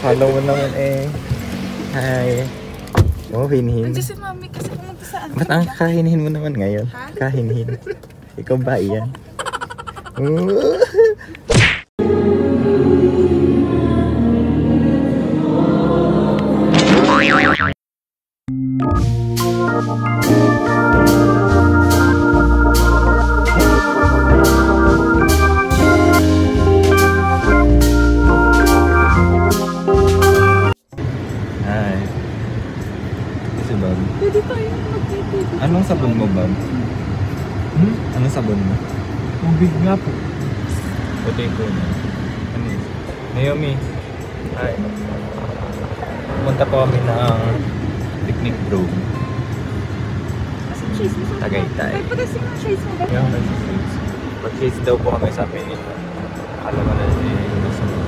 Follow mo naman eh. Hi. Oh, hinhin. Nandiyan si Mami kasi pumunta sa ano. Ba't ang kahinhin mo naman ngayon? Kahinhin. Ikaw ba iyan? Pwede tayo mag-titip. Anong sabon mo, Bob? Anong sabon mo? Tubig nga po. Puti po na. Ano yun? Naomi. Hi. Pumunta po kami ng picnic grove. Tagaytay. Ay, pati sino shades mo ba? Yung nag-shades. Mag-shades daw po kami sa pinito. Alam mo na nasa mo.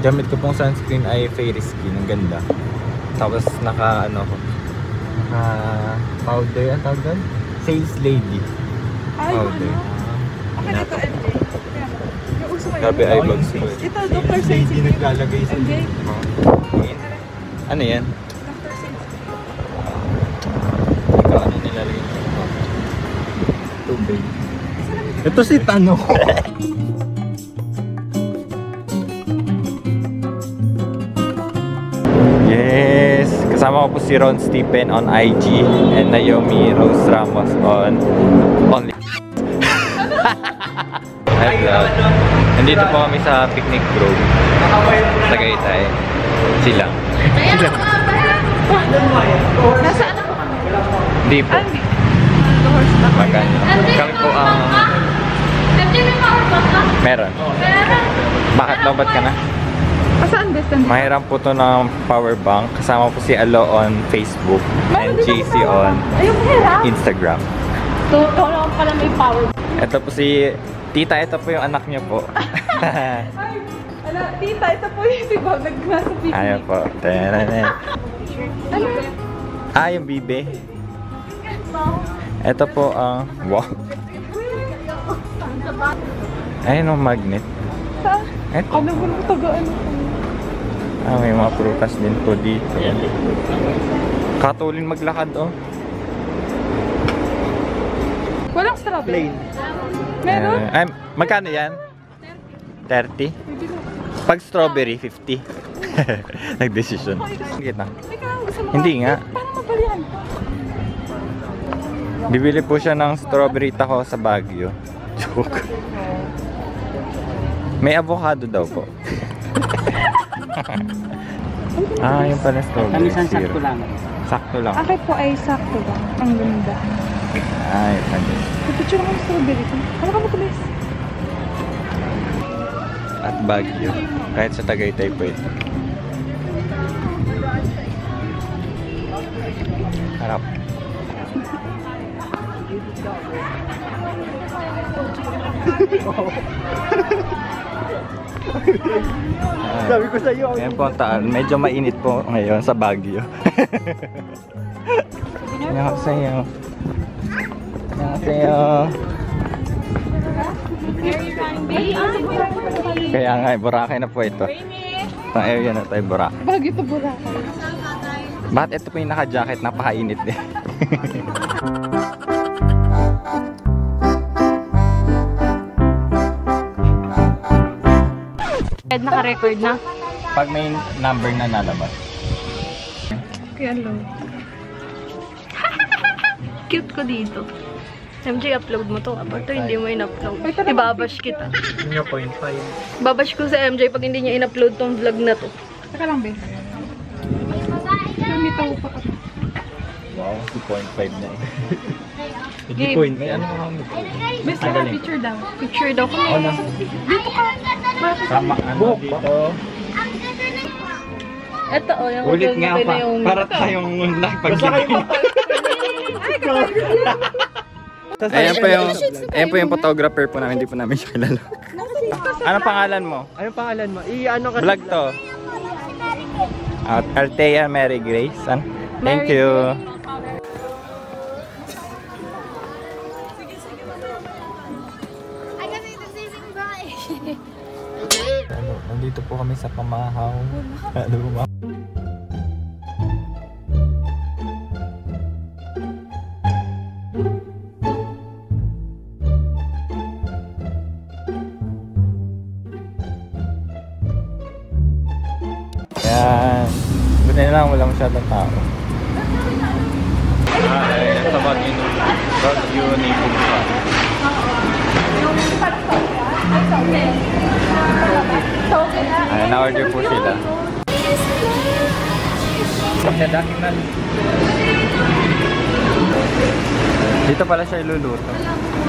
Gamit ko pong sunscreen ay Fairy Skin. Ang ganda. Tapos naka powder ang tawag doon? Sales Lady powder. Okay na ito, MJ. Yung uso mo yun. Grabe eye bags mo. Ito, Dr. Sensitive. Hindi naglalagay sa MJ. Ano yan? Dr. Sensitive. Ikaw ano nilalagay mo? Tubig. Ito si Tano. Yes! Kasama ko po si Ron Stephen on IG and Naomi Rose Ramos on Only. Hi vlog. Nandito po kami sa picnic grove. Tagaytay. Silang. Nasaan ako kami? Hindi po. Maganda. Kami po ang... Meron. Bakit lobat ka na? Saan distance? Mahiram po to ng power bank. Kasama po si Alo on Facebook and JC on Instagram. So, ikaw naman pala may power. Ito po si Tita. Ito po yung anak niya po. Ay, ala, tita, ito po yung si Bob nag-nasa picnic. Ayan po. Tananan. Ano? Yung bibe. Ito po ang... wow. Ayun ang magnet. Saan? Ito. Ano ba ito? Ano? May mga prutas din po dito. Katulin maglakad oh. Walang strawberry. Plain. Meron? Magkano yan? 30? Pag strawberry, 50. Nag-decision. Kita. Hindi nga. Paano mabalihan? Bibili po siya ng strawberry taho sa Baguio. Joke. May avocado daw po. Yung pala strawberry syrup. Sakto lang. Sakto lang. Akin po ay sakto ba? Ang ganda. Pwede. Picture ako ng strawberry ko. Ano ka matulis? At Baguio. Kahit sa Tagaytay po ito. Harap. Sabi ko sa iyo. Ngayon po ang taan. Medyo mainit po ngayon sa Baguio. Annyeonghaseyo. Annyeonghaseyo. Kaya nga, Boracay na po ito. Pang area na tayo, Boracay. Baguio to Boracay. Bakit ito po yung naka-jacket? Napakainit eh. Naka-record na. Pag may number na nalabas. Kaya low. Cute ko dito. MJ, upload mo to. Kapag to hindi mo in-upload, ibabash kita. 0.5. Babash ko sa MJ pag hindi niya in-upload tong vlog na to. Saka lang, be. Lumitaw pa ka. Wow, 2.5 na eh. Gabe. Point. Ano ang Best na picture daw. Picture daw. Dito ka. Tama, ano dito? Ito o, yung Ulit nga pa. Para tayong nakipag-game. Ayan po yung photographer po namin. Hindi po namin siya kilala. Anong pangalan mo? Anong pangalan mo? Ano kasi? Vlog to. Althea Mary Grace. Thank you. Nandito po kami sa Pamahaw. Yan. Buti na lang wala masyadong tao. Sa Baguio ni Pugsa. Ayan, na-order po sila. Dito pala siya iluluto.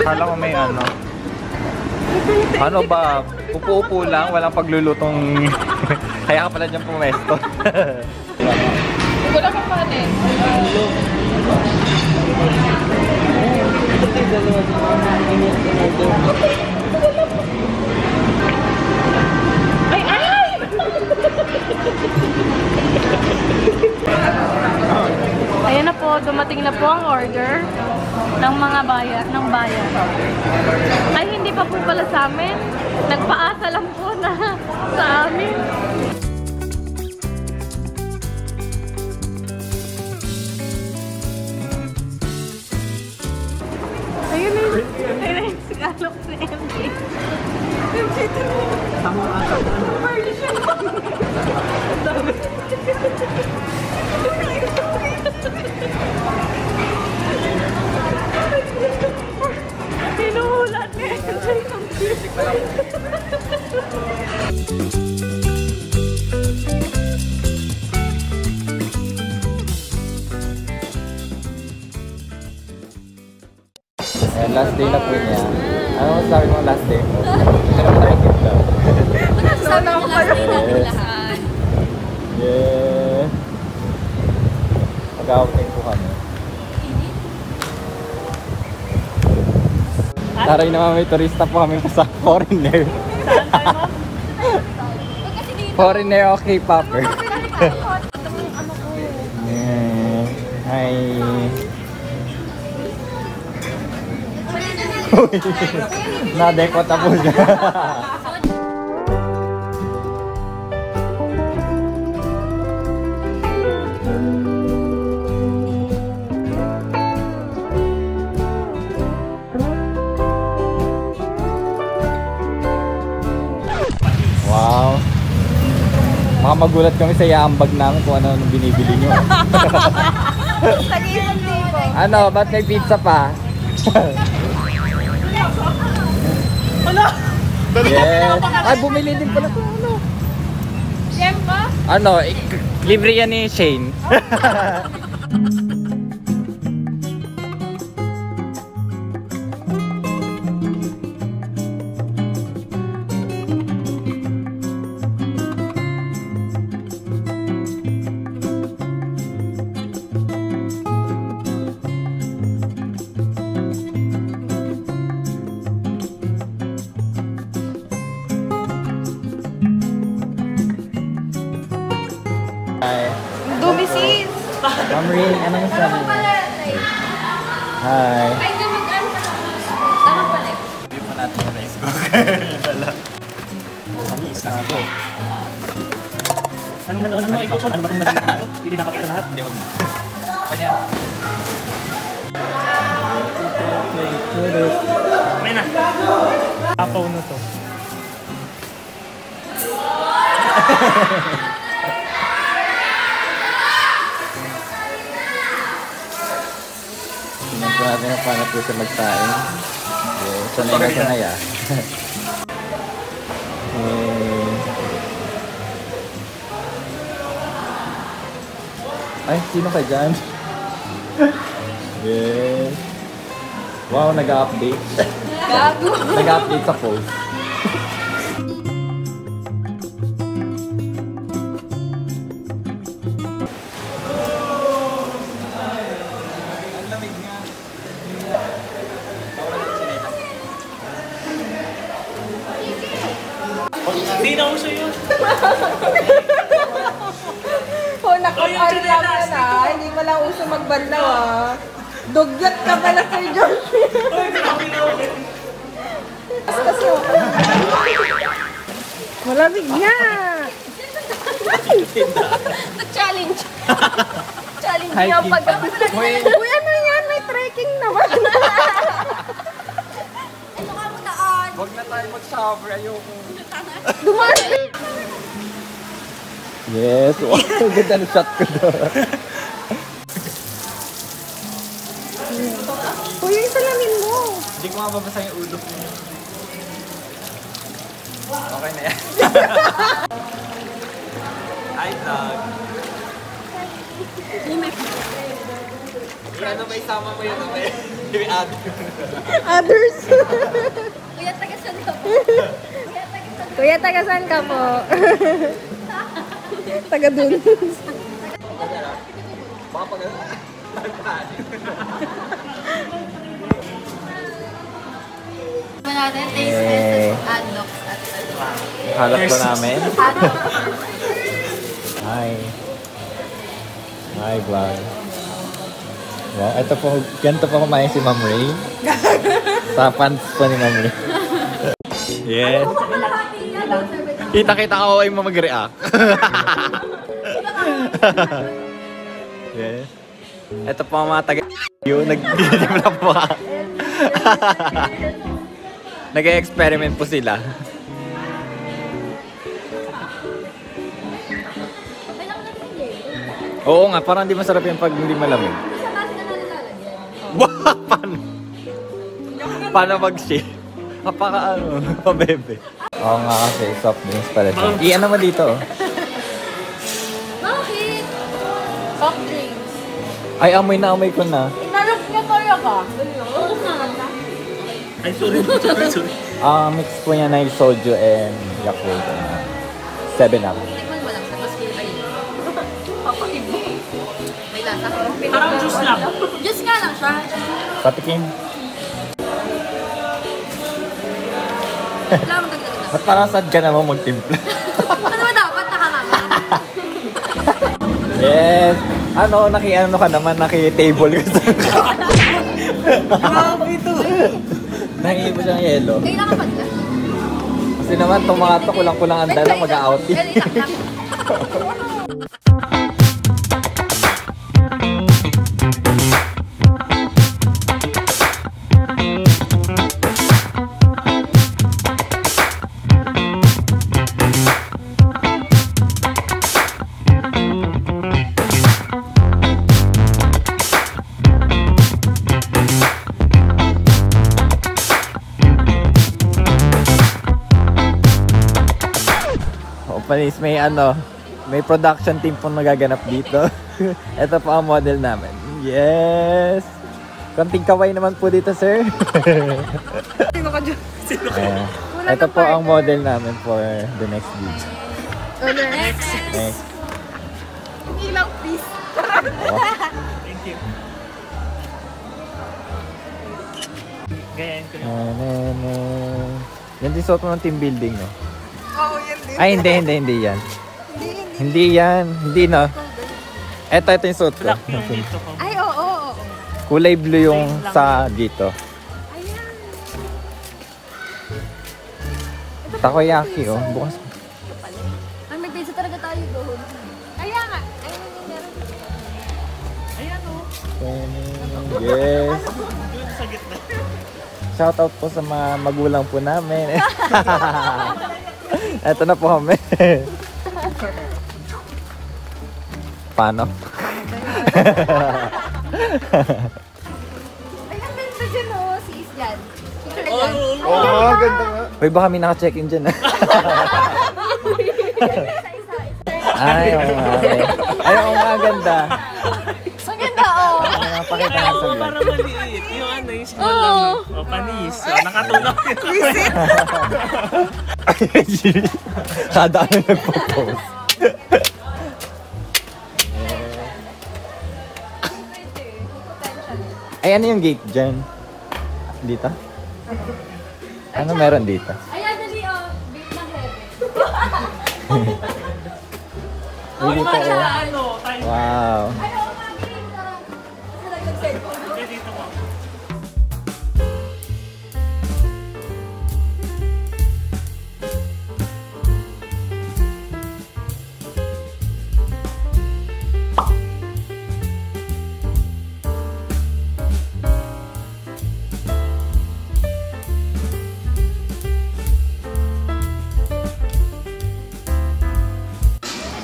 Akala ko may ano. Ano ba? Upo-upo lang, walang paglulutong. Kaya ka pala dyan pumesto. Wala kang panin. Ay! Ay! Ayan na po, dumating na po ang order ng mga bayan. Ay, hindi pa po pala sa amin. Nagpaasa lang po na sa amin. Ayun na yung sigalok ni MJ. MJ, tama ata. Party siya. Dami. Hinuhulat ni MJ ng Ayan, last day na po niya. Ano masasabi mo last day mo? Ano nakikip lang? Sana ako last day natin lahat. Yeah! Mag-outing po kami. Taray naman may turista po kami sa foreigner. Foreigner o K-popper. Yeah. Hi! Na-dekot na po siya. Wow! Baka magulat kami sa yaambag namin kung ano binibili nyo. Ano? Ba't may pizza pa? Ano? Yes. Ay, bumili din pala ito. Ano? Siyempre? Ano? Libre yan ni Shane. Hi. Dumisis! Ma'am Rin, anong sabi mo? Hi. Ay, dumag-ano pa lang. Tama pala. Hindi pa natin yung rice cooker. Kami isa ako. Ano ba itong madali? Hindi nakapit lahat? Hindi mo. Kanya. May na. Apaw na to. Tingnan po natin ang paano po siya magsaing. Sanay na sanay ah. Ay, sino ka dyan? Yes. Wow, nag-update. Gago! Nag-update sa post. Hindi na uso yun. Oh, nakapal lang yan ah. Hindi mo lang uso magbanlaw ah. Dugyot ka pala Sir Josh. Kasi Malamig nga. Challenge. Challenge niya pag... Uy, ano yan? May trekking naman. Ito ka mo daan. Huwag na tayo mag-shower. Ayoko. Dumaan. Yes. Wow, ganda ng shot ko doon. Uy, yung salamin mo. Hindi ko mababasa yung ulo. Okay na yan. Hi, vlog. Ano may sama mo yun? May Others. Kuya, tagasan ka po. Kuya, taga saan ka po? Taga dun. Baka pag natin, taste test at dogs at Halap ko namin. Hi. Hi, vlog. Wow, ito po, ganito po kumain si Ma'am Ray. Sa pants po ni Ma'am Ray. Yes. Kita-kita ko ay mag-react. Yes. Ito po ang mga taga-yung nag-game na po. Nag-experiment po sila. Oo nga, parang hindi masarap yung pag hindi malamig. Wah! Paano mag-shake? Kapaka ano, pabebe. Oo nga kasi, soft drinks pala siya. I-ano mo dito? Bakit? Soft drinks. Ay, amoy na amoy ko na. Inalok niya kaya ka? Oo nga. Ay, sorry. Mix po niya na yung soju and Yakult. 7-up. Tikman mo lang, tapos kayo. Papaibo. May lasa. Parang juice lang. Juice nga lang siya. Patikim. Wala akong dagdagan. Ba't parang sad ka naman magtimpla? Ano ba dapat nakakama? Yes! Ano ka naman, naki-table ka sa Grabe ito. Nangihi mo siyang yelo. Kayo nakapad ka? Kasi naman, itong mga to, kulang-kulang ang dala, mag-outing. Panis, may production team pong nagaganap dito. Ito po ang model namin. Yes! Konting kaway naman po dito, sir. Sino ka dyan? Ito po ang model namin for the next video. Next. Next. Ilaw, please. Thank you. Ganyan ko na. Yan din suot mo ng team building, no? Oo, yan din. Ay, hindi yan. Hindi yan. Hindi, no? Ito yung suot ko. Black yung dito ko. Ay, oo. Kulay blue yung sa dito. Takoyaki, oh. Bukas. Ay, may pizza talaga tayo doon. Kaya nga. Ayun yung meron. Ayan o. Yes. Doon sa gitna. Shoutout po sa mga magulang po namin. Eto na po kami. Paano? Ay, ang ganda dyan, oh. Si Islan. Picture Oo. dyan. Oo, ganda nga. Uy, baka may naka-check-in dyan. Ay, oo nga. Ay, oo nga, ganda. Ang ganda, oh. Napakita nga sa Oo, vlog. parang maliit. Yung ano, yung small lang. O, panis. O, nakatulog yun. Kada ano nagpo-post. Ay, ano yung gate dyan? Dito? Ano meron dito? Ayan, dali, oh. Bait ng heaven. Ay, dito, oh. Ano, tayo. Wow. Ay, oo, mami. Tara. Sa nag-cellphone. Dito ko.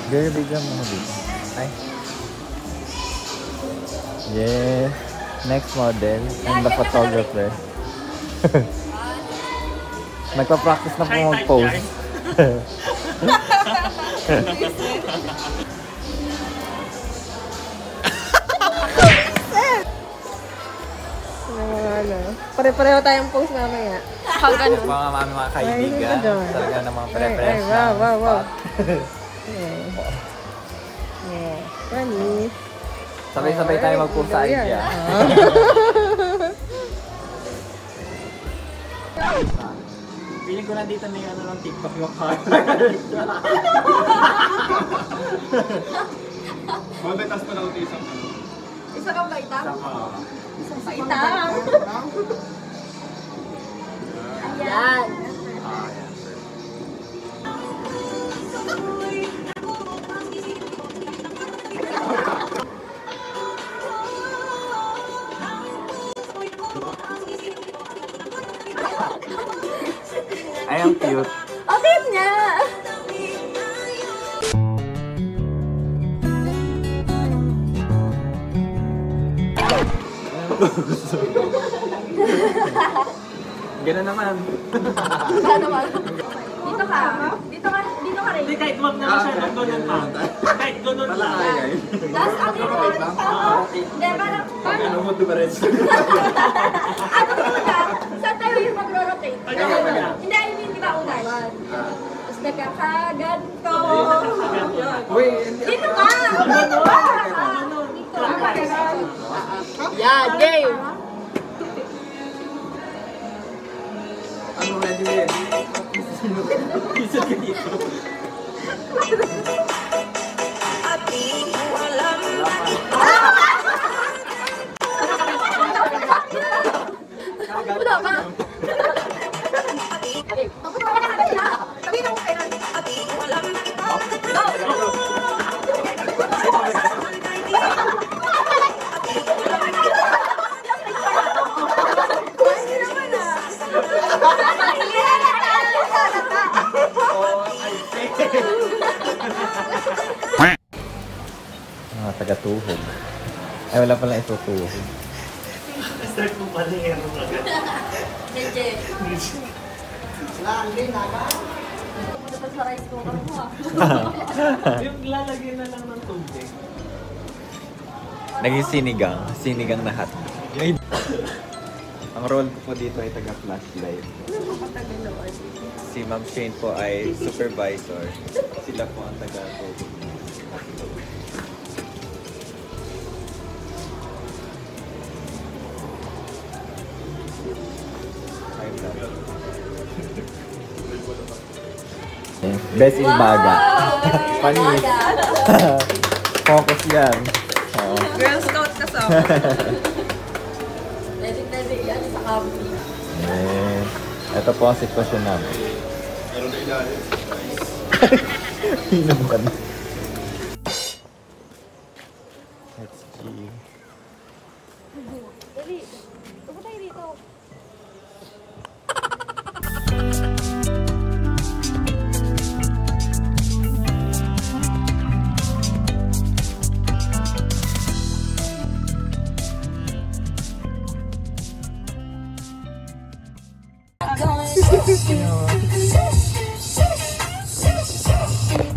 Girl, bigyan mo dito. Ay. Yes. Next model. And the photographer. Nagpa-practice na po mag-pose. Pare-pareho tayong post mamaya. Pag ganun. Mga kaibigan. Talaga namang pre-press na. Wow. Yeah. Funny. Sabay-sabay tayo mag-pose sa idea. Feeling ko nandito na yung ano ng TikTok yung card. Mabetas pa na ito isang ano. Isa kang baitang? Isang baitang. Ayan. Ay, ang cute. Oh, tip niya! Ganun naman. Dito ka. Dito ka rin. Hindi, kahit wag naman siya ng doon pa. Kahit doon lang. Last ang ginawa. Hindi, parang... Ano mo ito ba rin? Ano muna? Saan tayo yung mag-rotate? Hindi, I mean, di ba unan? Tapos nagkakaganto. Dito ka! Dito ka! Yan, game! Ano ready mo yan? Isa ka dito. Wala ba? Sabihin mo kayo. Mga taga-tuhog. Ay, wala palang itutuhog. Start mo pala yung yung lalagyan na lang ng tubig. Naging sinigang na hot. Ang role ko po dito ay taga-flashlight. Si Ma'am Shane po ay supervisor. Sila po ang taga-tuhog. Best in baga. Panis. Focus yan. Oo. Girl Scout ka sa Pwede yan sa camping. Ito po ang sitwasyon namin. Inom ka na.